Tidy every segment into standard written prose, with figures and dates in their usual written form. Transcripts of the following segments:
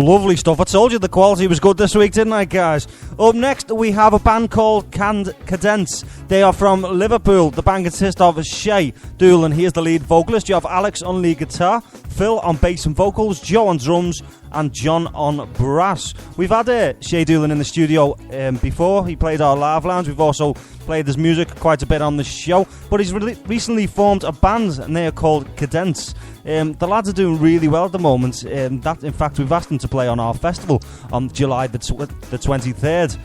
Lovely stuff. I told you the quality was good this week, didn't I, guys? Up next, we have a band called Cadence. They are from Liverpool. The band consists of Shay Doolan, he is the lead vocalist. You have Alex on lead guitar, Phil on bass and vocals, Joe on drums, and John on brass. We've had Shay Doolan in the studio before. He played our live lounge. We've also played his music quite a bit on the show, but he's recently formed a band and they are called Cadence. The lads are doing really well at the moment. In fact, we've asked them to play on our festival on July the 23rd.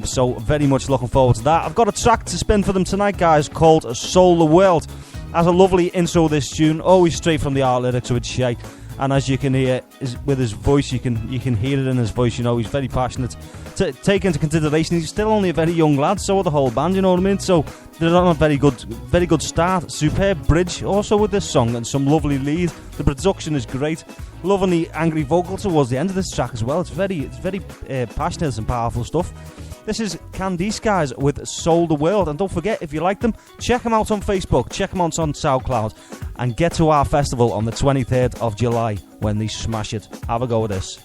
So very much looking forward to that. I've got a track to spin for them tonight, guys, called Soul the World. Has a lovely intro, this tune, always straight from the art lyrics with Shay. And as you can hear with his voice, you can hear it in his voice, you know, he's very passionate. Take into consideration, he's still only a very young lad, so are the whole band, you know what I mean? So they're on a very good start. Superb bridge also with this song and some lovely lead. The production is great. Loving the angry vocal towards the end of this track as well. It's very passionate and powerful stuff. This is Candice, guys, with Soul the World. And don't forget, if you like them, check them out on Facebook, check them out on SoundCloud, and get to our festival on the 23rd of July when they smash it. Have a go with this.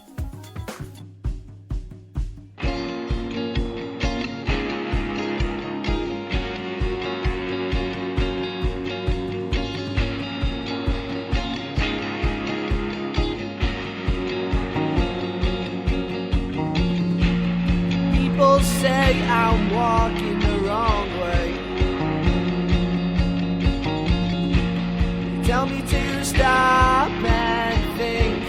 Say I'm walking the wrong way. You tell me to stop and think.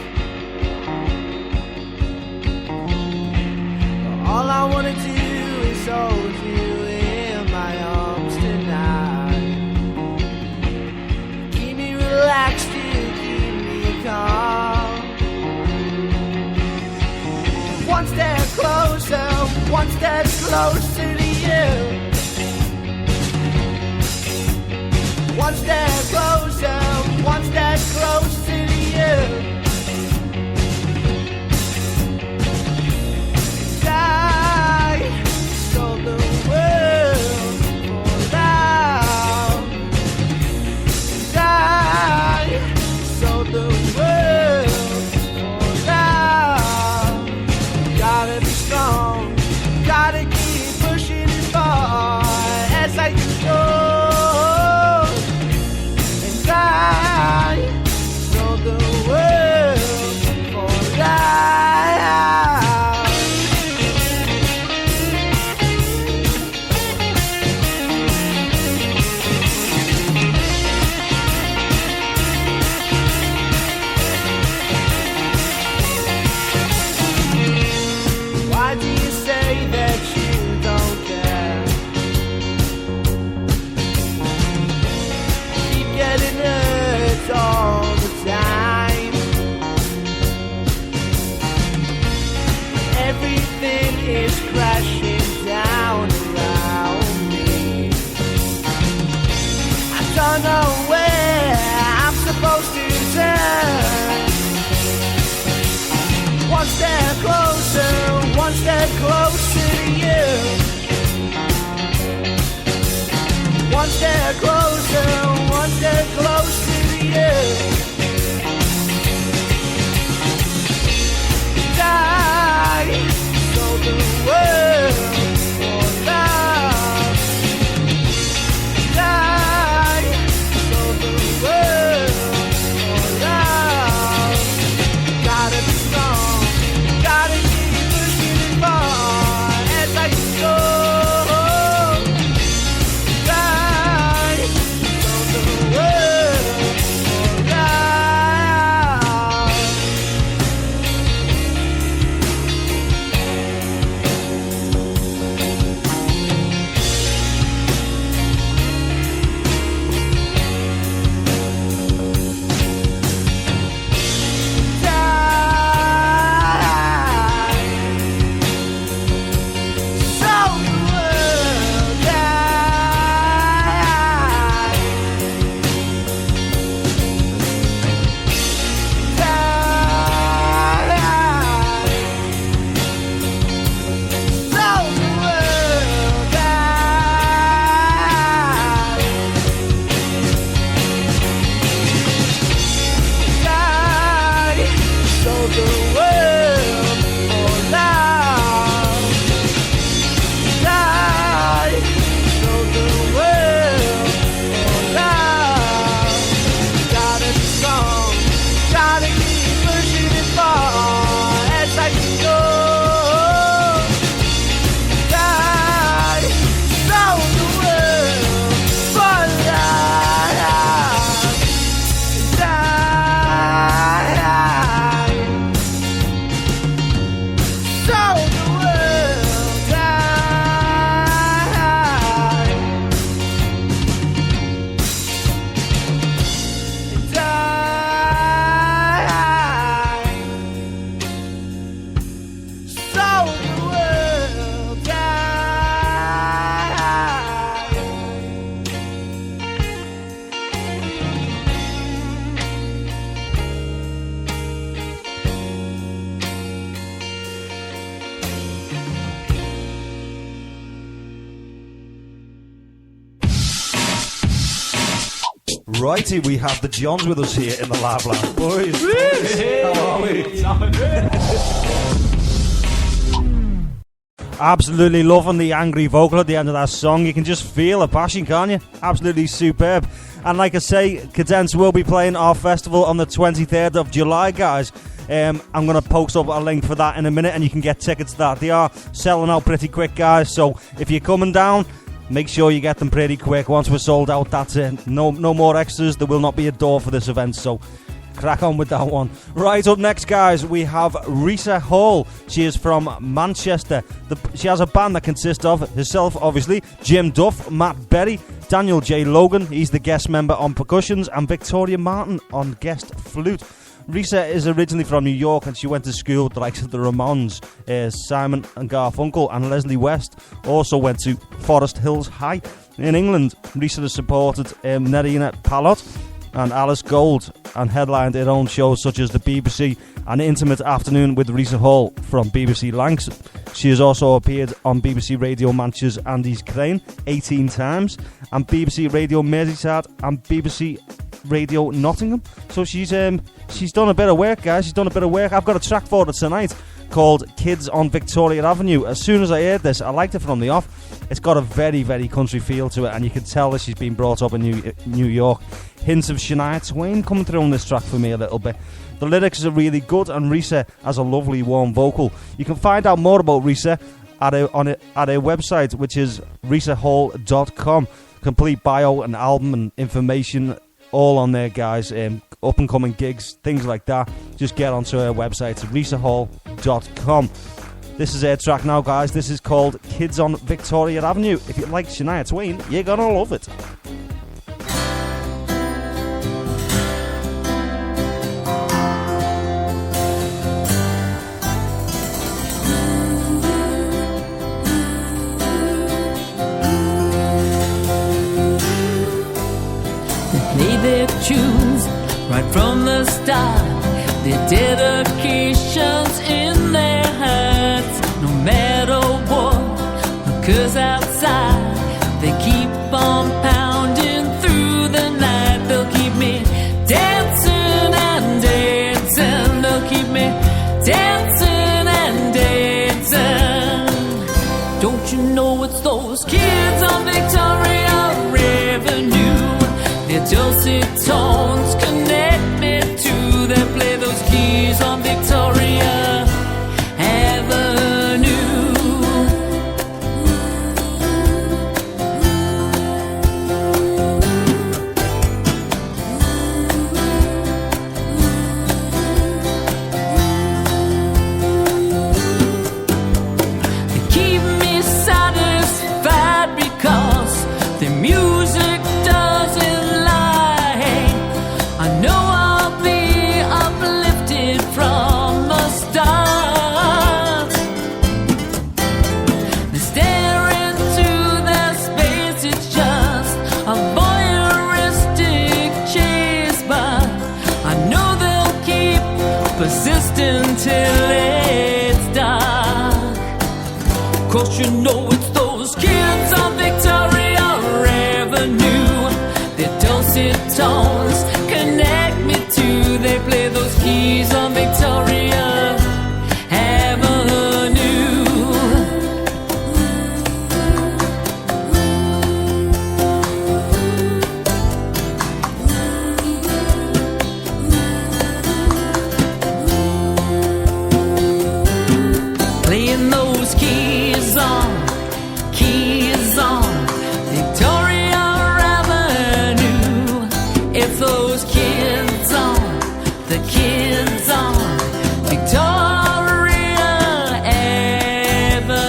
But all I wanna do is hold you in my arms tonight. Keep me relaxed, you keep me calm. One step closer, one step closer to you. One step closer, one step closer to you. I sold the world for love. I sold the world for love. Gotta be strong, gotta keep pushing it far as I control. And I sold the world for life. Why do you say that you don't care? Keep getting hurt all the time. Everything is crashing down around me. I don't know where I'm supposed to turn. One step closer, one step closer to you. One step closer, one step closer to you. I sold the world for love. I sold the world for love. Gotta be strong, gotta keep pushing it far as I go. I sold the world. Righty, we have the Johns with us here in the Lab Lab. Boys, how are we? Absolutely loving the angry vocal at the end of that song. You can just feel the passion, can't you? Absolutely superb. And like I say, Cadence will be playing our festival on the 23rd of July, guys. I'm going to post up a link for that in a minute, and you can get tickets to that. They are selling out pretty quick, guys, so if you're coming down, make sure you get them pretty quick. Once we're sold out, that's it. No more extras. There will not be a door for this event, so crack on with that one. Right, up next, guys, we have Risa Hall. She is from Manchester. She has a band that consists of herself, obviously, Jim Duff, Matt Berry, Daniel J. Logan, he's the guest member on percussions, and Victoria Martin on guest flute. Risa is originally from New York, and she went to school with the likes of the Ramones, Simon and Garfunkel, and Leslie West. Also went to Forest Hills High in England. Risa has supported Nerina Palot and Alice Gold, and headlined her own shows such as the BBC An Intimate Afternoon with Risa Hall from BBC Lancs. She has also appeared on BBC Radio Manchester's Andy's Crane 18 times, and BBC Radio Merseyside and BBC Radio Nottingham. So she's done a bit of work, guys. She's done a bit of work. I've got a track for her tonight called Kids on Victoria Avenue. As soon as I heard this, I liked it from the off. It's got a very, very country feel to it, and you can tell that she's been brought up in New York. Hints of Shania Twain coming through on this track for me a little bit. The lyrics are really good, and Risa has a lovely warm vocal. You can find out more about Risa at her website, which is risahall.com. Complete bio and album and information all on there, guys. Up and coming gigs, things like that. Just get onto her website, risahall.com. This is her track now, guys. This is called Kids on Victoria Avenue. If you like Shania Twain, you're gonna love it. Their tunes right from the start, their dedications in their hearts. No matter what occurs outside, they keep on pounding through the night. They'll keep me dancing and dancing. They'll keep me dancing and dancing. Don't you know it's those kids on Victoria Avenue? Their dulcet tones connect me to them. Play those keys on Victoria Avenue. They keep me satisfied because the music doesn't. I know I'll be uplifted from the start. They stare into their space, it's just a voyeuristic chase, but I know they'll keep persistent till it's dark. 'Cause you know it's those kids on Victoria Avenue. Their dulcet tones connect me to, they play those keys on Victoria Avenue. Playing those keys on Victoria Avenue. It's those kids on, the kids on Victoria Avenue.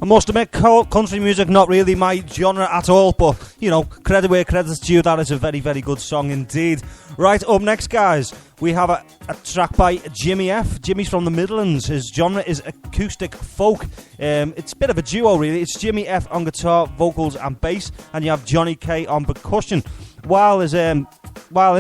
I must admit, country music not really my genre at all, but, you know, credit where credit's due. That is a very, very good song indeed. Right, up next, guys, we have a track by Jimmy F. Jimmy's from the Midlands. His genre is acoustic folk. It's a bit of a duo, really. It's Jimmy F on guitar, vocals and bass, and you have Johnny K on percussion. While in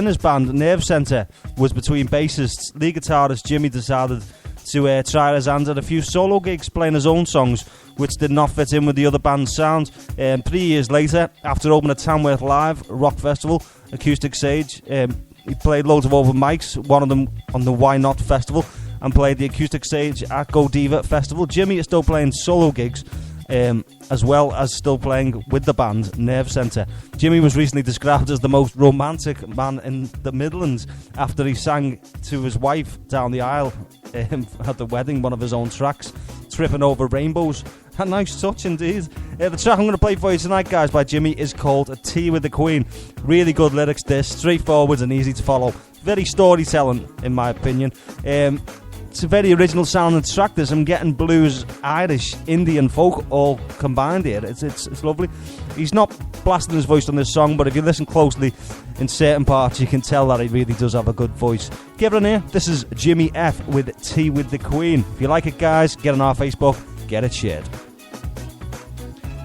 his band, Nerve Centre was between bassists, lead guitarist Jimmy decided to try his hand at a few solo gigs playing his own songs, which did not fit in with the other band's sound. 3 years later, after opening at Tamworth Live Rock Festival, Acoustic Sage, he played loads of open mics, one of them on the Why Not Festival, and played the Acoustic Stage at Go Diva Festival. Jimmy is still playing solo gigs, as well as still playing with the band Nerve Centre. Jimmy was recently described as the most romantic man in the Midlands after he sang to his wife down the aisle at the wedding, one of his own tracks, Tripping Over Rainbows. A nice touch indeed. The track I'm going to play for you tonight, guys, by Jimmy is called A Tea with the Queen. Really good lyrics this, straightforward and easy to follow. Very storytelling, in my opinion. It's a very original sounding track. There's some getting blues, Irish, Indian folk all combined here. It's lovely. He's not blasting his voice on this song, but if you listen closely in certain parts, you can tell that he really does have a good voice. Give it an ear. This is Jimmy F with Tea with the Queen. If you like it, guys, get on our Facebook, get it shared.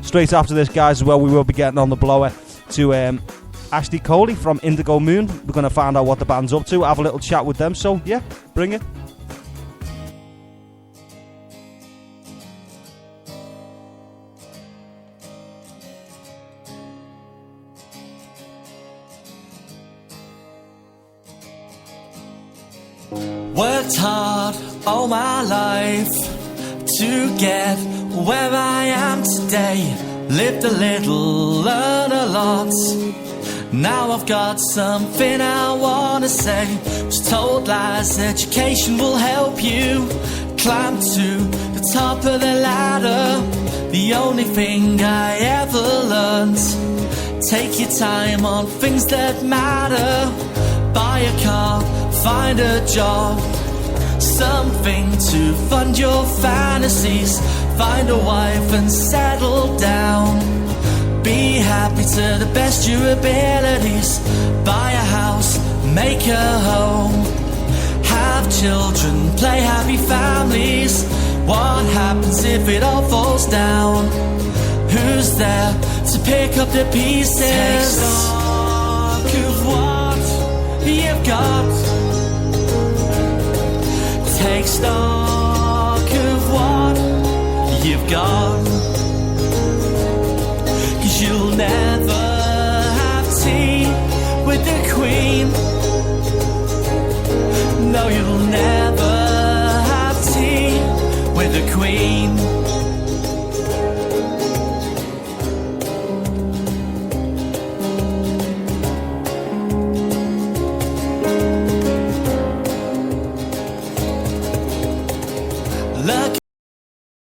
Straight after this, guys, as well, we will be getting on the blower to Ashley Coley from Indigo Moon. We're going to find out what the band's up to, have a little chat with them. So, yeah, bring it. Worked hard all my life to get where I am today. Lived a little, learned a lot. Now I've got something I wanna say. Was told lies, education will help you climb to the top of the ladder. The only thing I ever learned, take your time on things that matter. Buy a car, find a job, something to fund your fantasies. Find a wife and settle down. Be happy to the best your abilities. Buy a house, make a home. Have children, play happy families. What happens if it all falls down? Who's there to pick up the pieces? Take stock of what you've got. Take stock of what you've got. 'Cause you'll never have tea with the Queen. No, you'll never have tea with the Queen.